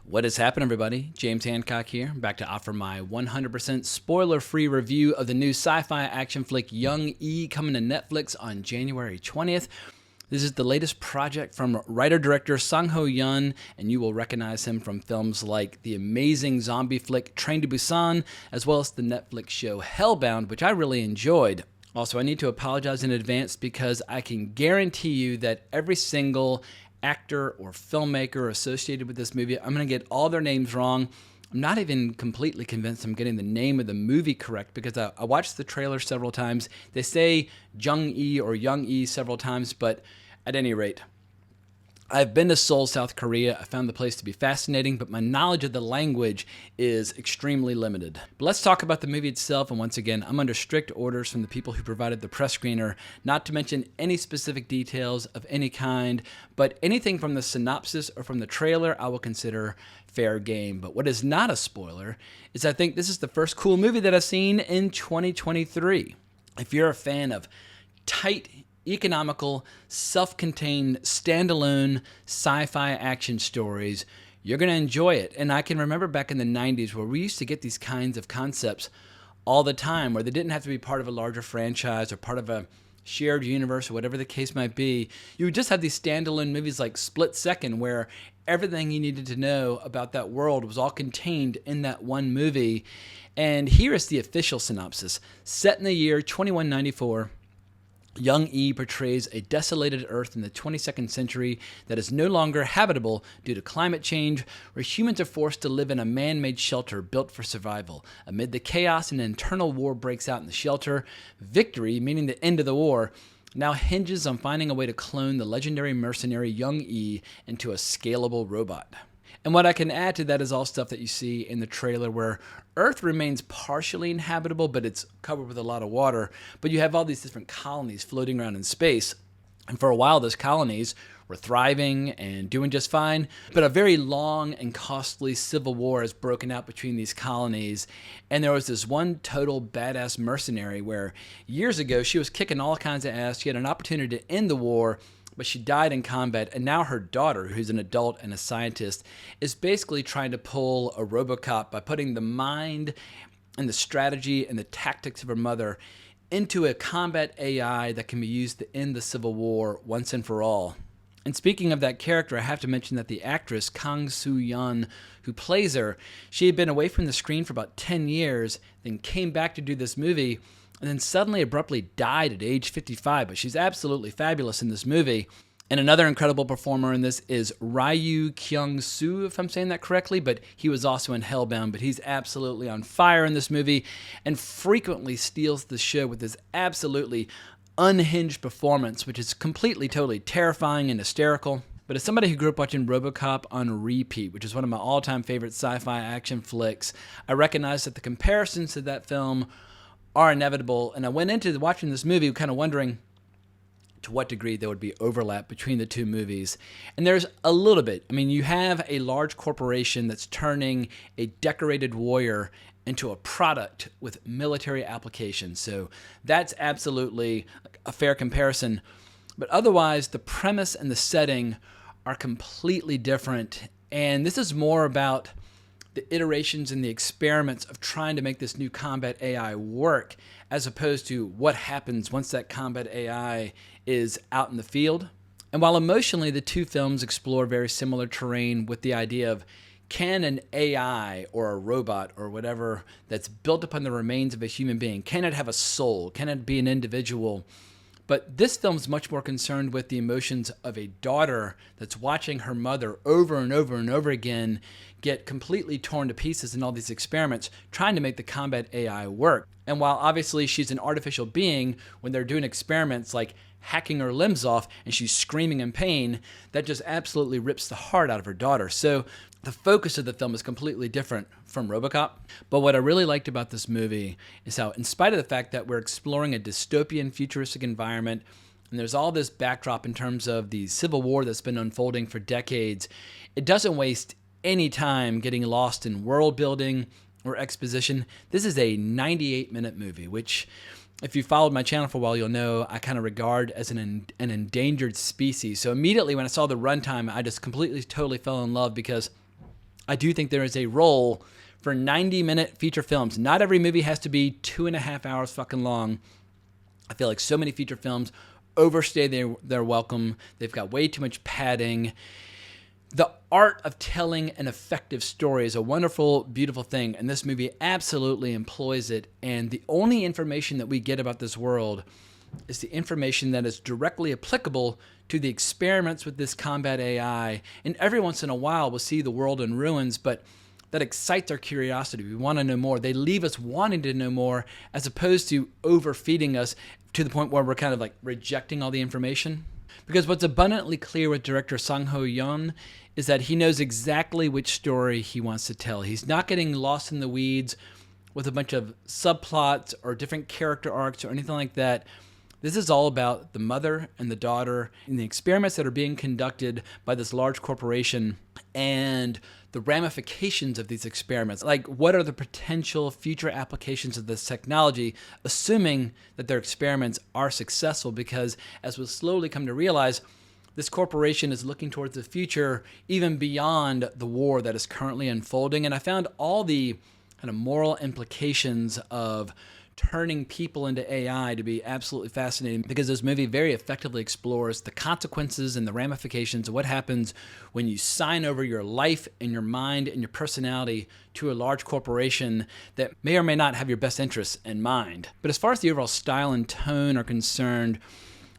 What has happened, everybody? James Hancock here, back to offer my 100% spoiler-free review of the new sci-fi action flick Young E coming to Netflix on January 20th. This is the latest project from writer-director Sang-ho Yeon, and you will recognize him from films like the amazing zombie flick Train to Busan, as well as the Netflix show Hellbound, which I really enjoyed. Also, I need to apologize in advance because I can guarantee you that every single actor or filmmaker associated with this movie, I'm going to get all their names wrong. I'm not even completely convinced I'm getting the name of the movie correct because I watched the trailer several times. They say Jung-E or Young-E several times, but at any rate, I've been to Seoul, South Korea. I found the place to be fascinating, but my knowledge of the language is extremely limited. But let's talk about the movie itself, and once again, I'm under strict orders from the people who provided the press screener, not to mention any specific details of any kind, but anything from the synopsis or from the trailer I will consider fair game. But what is not a spoiler is I think this is the first cool movie that I've seen in 2023. If you're a fan of tight, economical, self-contained, standalone sci-fi action stories, you're going to enjoy it. And I can remember back in the 90s where we used to get these kinds of concepts all the time, where they didn't have to be part of a larger franchise or part of a shared universe or whatever the case might be. You would just have these standalone movies like Split Second, where everything you needed to know about that world was all contained in that one movie. And here is the official synopsis. Set in the year 2194, Young E portrays a desolated Earth in the 22nd century that is no longer habitable due to climate change, where humans are forced to live in a man-made shelter built for survival. Amid the chaos, an internal war breaks out in the shelter. Victory, meaning the end of the war, now hinges on finding a way to clone the legendary mercenary Young E into a scalable robot. And what I can add to that is all stuff that you see in the trailer where Earth remains partially inhabitable, but it's covered with a lot of water. But you have all these different colonies floating around in space. And for a while, those colonies were thriving and doing just fine. But a very long and costly civil war has broken out between these colonies. And there was this one total badass mercenary where years ago, she was kicking all kinds of ass. She had an opportunity to end the war, but she died in combat, and now her daughter, who's an adult and a scientist, is basically trying to pull a RoboCop by putting the mind and the strategy and the tactics of her mother into a combat AI that can be used to end the Civil War once and for all. And speaking of that character, I have to mention that the actress Sang-ho Yeon, who plays her, she had been away from the screen for about 10 years, then came back to do this movie, and then suddenly abruptly died at age 55, but she's absolutely fabulous in this movie. And another incredible performer in this is Ryu Kyung-soo, if I'm saying that correctly, but he was also in Hellbound, but he's absolutely on fire in this movie and frequently steals the show with his absolutely unhinged performance, which is completely, totally terrifying and hysterical. But as somebody who grew up watching RoboCop on repeat, which is one of my all-time favorite sci-fi action flicks, I recognize that the comparisons to that film are inevitable, and I went into watching this movie kind of wondering to what degree there would be overlap between the two movies. And there's a little bit. I mean, you have a large corporation that's turning a decorated warrior into a product with military applications, so that's absolutely a fair comparison. But otherwise, the premise and the setting are completely different, and this is more about the iterations and the experiments of trying to make this new combat AI work, as opposed to what happens once that combat AI is out in the field. And while emotionally the two films explore very similar terrain with the idea of, can an AI or a robot or whatever that's built upon the remains of a human being, can it have a soul? Can it be an individual? But this film's much more concerned with the emotions of a daughter that's watching her mother over and over and over again get completely torn to pieces in all these experiments, trying to make the combat AI work. And while obviously she's an artificial being, when they're doing experiments like hacking her limbs off and she's screaming in pain, that just absolutely rips the heart out of her daughter. So the focus of the film is completely different from RoboCop. But what I really liked about this movie is how, in spite of the fact that we're exploring a dystopian futuristic environment, and there's all this backdrop in terms of the Civil War that's been unfolding for decades, it doesn't waste any time getting lost in world building or exposition. This is a 98-minute movie, which, if you followed my channel for a while, you'll know I kind of regard as an endangered species. So immediately when I saw the runtime, I just completely, totally fell in love because I do think there is a role for 90-minute feature films. Not every movie has to be 2.5 hours fucking long. I feel like so many feature films overstay their welcome. They've got way too much padding. The art of telling an effective story is a wonderful, beautiful thing, and this movie absolutely employs it. And the only information that we get about this world is the information that is directly applicable to the experiments with this combat AI. And every once in a while, we'll see the world in ruins, but that excites our curiosity. We want to know more. They leave us wanting to know more, as opposed to overfeeding us to the point where we're kind of like rejecting all the information. Because what's abundantly clear with director Sang-ho Yeon is that he knows exactly which story he wants to tell. He's not getting lost in the weeds with a bunch of subplots or different character arcs or anything like that. This is all about the mother and the daughter and the experiments that are being conducted by this large corporation and the ramifications of these experiments. Like, what are the potential future applications of this technology, assuming that their experiments are successful? Because as we'll slowly come to realize, this corporation is looking towards the future, even beyond the war that is currently unfolding. And I found all the kind of moral implications of turning people into AI to be absolutely fascinating, because this movie very effectively explores the consequences and the ramifications of what happens when you sign over your life and your mind and your personality to a large corporation that may or may not have your best interests in mind. But as far as the overall style and tone are concerned,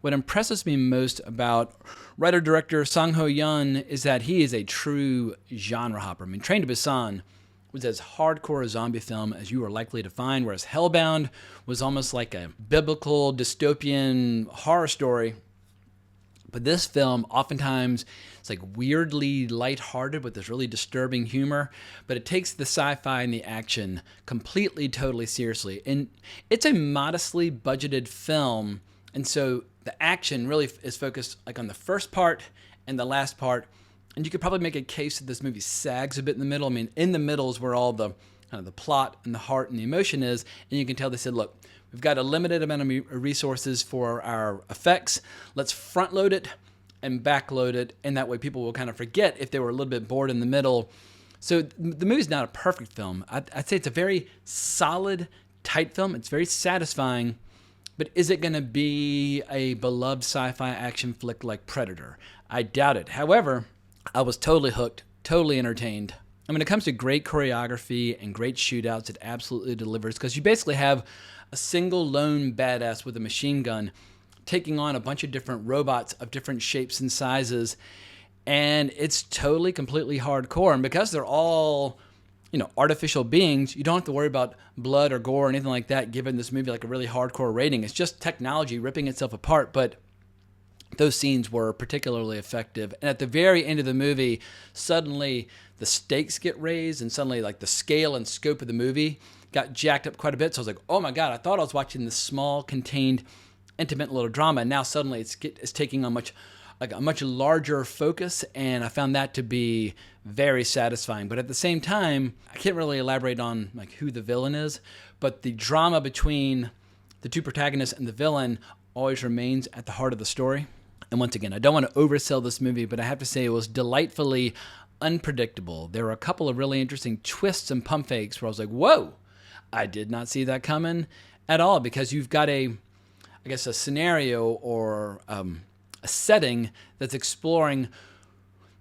what impresses me most about writer-director Sang-ho Yeon is that he is a true genre hopper. I mean, Train to Busan was as hardcore a zombie film as you are likely to find, whereas Hellbound was almost like a biblical dystopian horror story. But this film, oftentimes, it's like weirdly lighthearted with this really disturbing humor, but it takes the sci-fi and the action completely, totally seriously. And it's a modestly budgeted film, and so the action really is focused like on the first part and the last part. And you could probably make a case that this movie sags a bit in the middle. I mean, in the middle is where all the kind of the plot and the heart and the emotion is. And you can tell they said, look, we've got a limited amount of resources for our effects. Let's front load it and back load it. And that way people will kind of forget if they were a little bit bored in the middle. So the movie's not a perfect film. I'd say it's a very solid, tight film. It's very satisfying. But is it going to be a beloved sci-fi action flick like Predator? I doubt it. However, I was totally hooked, totally entertained. And when it comes to great choreography and great shootouts, it absolutely delivers, because you basically have a single lone badass with a machine gun taking on a bunch of different robots of different shapes and sizes, and it's totally, completely hardcore. And because they're all, artificial beings, you don't have to worry about blood or gore or anything like that, giving this movie like a really hardcore rating. It's just technology ripping itself apart, but those scenes were particularly effective. And at the very end of the movie, suddenly the stakes get raised, and suddenly like the scale and scope of the movie got jacked up quite a bit. So I was like, oh my God, I thought I was watching this small, contained, intimate little drama. And now suddenly it's taking on a much larger focus. And I found that to be very satisfying. But at the same time, I can't really elaborate on like who the villain is, but the drama between the two protagonists and the villain always remains at the heart of the story. And once again, I don't want to oversell this movie, but I have to say it was delightfully unpredictable. There were a couple of really interesting twists and pump fakes where I was like, whoa, I did not see that coming at all, because you've got a scenario or a setting that's exploring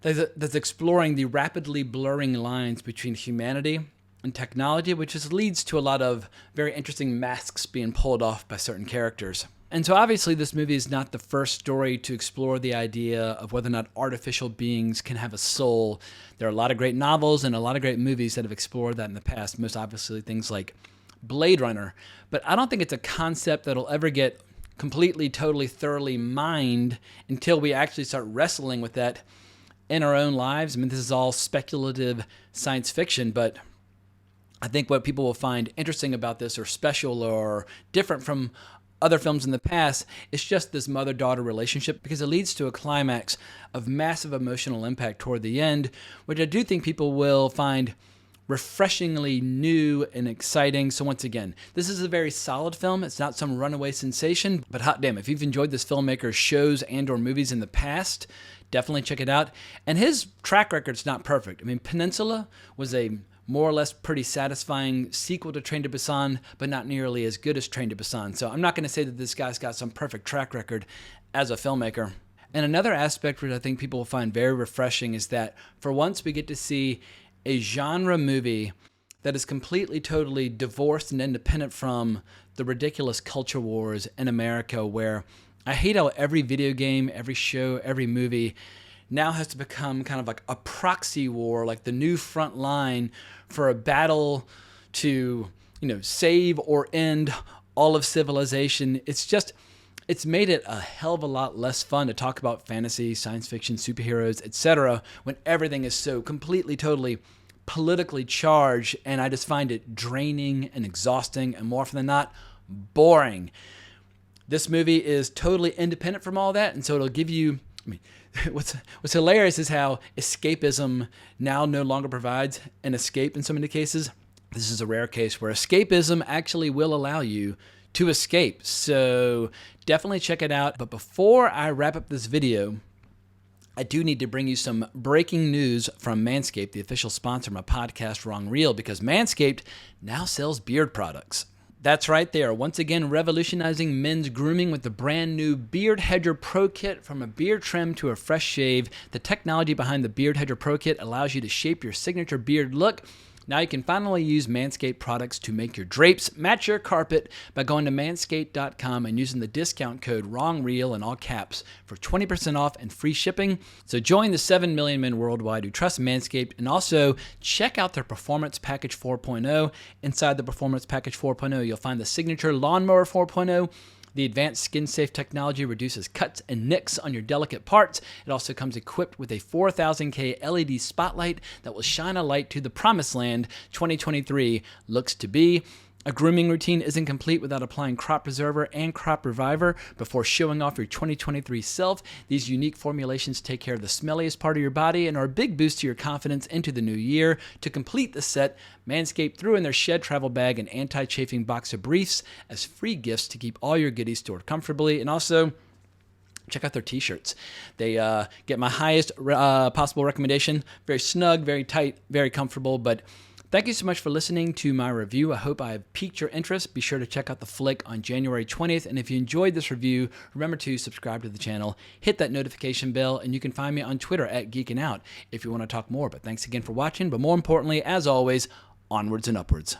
the rapidly blurring lines between humanity and technology, which just leads to a lot of very interesting masks being pulled off by certain characters. And so obviously this movie is not the first story to explore the idea of whether or not artificial beings can have a soul. There are a lot of great novels and a lot of great movies that have explored that in the past, most obviously things like Blade Runner. But I don't think it's a concept that'll ever get completely, totally, thoroughly mined until we actually start wrestling with that in our own lives. I mean, this is all speculative science fiction, but I think what people will find interesting about this, or special or different from other films in the past, is just this mother-daughter relationship, because it leads to a climax of massive emotional impact toward the end, which I do think people will find refreshingly new and exciting. So once again, this is a very solid film. It's not some runaway sensation, but hot damn, if you've enjoyed this filmmaker's shows and or movies in the past, definitely check it out. And his track record's not perfect. I mean, Peninsula was a more or less pretty satisfying sequel to Train to Busan, but not nearly as good as Train to Busan. So I'm not going to say that this guy's got some perfect track record as a filmmaker. And another aspect which I think people will find very refreshing is that for once we get to see a genre movie that is completely, totally divorced and independent from the ridiculous culture wars in America, where I hate how every video game, every show, every movie now has to become kind of like a proxy war, like the new front line for a battle to, save or end all of civilization. It's made it a hell of a lot less fun to talk about fantasy, science fiction, superheroes, etc. when everything is so completely, totally politically charged, and I just find it draining and exhausting, and more often than not, boring. This movie is totally independent from all that, and so it'll give you, what's hilarious is how escapism now no longer provides an escape in so many cases. This is a rare case where escapism actually will allow you to escape. So definitely check it out. But before I wrap up this video, I do need to bring you some breaking news from Manscaped, the official sponsor of my podcast, Wrong Reel, because Manscaped now sells beard products. That's right, they are once again revolutionizing men's grooming with the brand new Beard Hedger Pro Kit. From a beard trim to a fresh shave, the technology behind the Beard Hedger Pro Kit allows you to shape your signature beard look. Now you can finally use Manscaped products to make your drapes match your carpet by going to manscaped.com and using the discount code WRONGREEL in all caps for 20% off and free shipping. So join the 7 million men worldwide who trust Manscaped, and also check out their Performance Package 4.0. Inside the Performance Package 4.0, you'll find the Signature Lawnmower 4.0. The advanced skin-safe technology reduces cuts and nicks on your delicate parts. It also comes equipped with a 4000K LED spotlight that will shine a light to the promised land 2023 looks to be. A grooming routine isn't complete without applying Crop Preserver and Crop Reviver before showing off your 2023 self. These unique formulations take care of the smelliest part of your body and are a big boost to your confidence into the new year. To complete the set, Manscaped threw in their Shed Travel Bag and anti-chafing box of briefs as free gifts to keep all your goodies stored comfortably. And also, check out their t-shirts. They get my highest possible recommendation. Very snug, very tight, very comfortable, but thank you so much for listening to my review. I hope I've piqued your interest. Be sure to check out the flick on January 20th. And if you enjoyed this review, remember to subscribe to the channel, hit that notification bell, and you can find me on Twitter at Geeking Out if you want to talk more. But thanks again for watching. But more importantly, as always, onwards and upwards.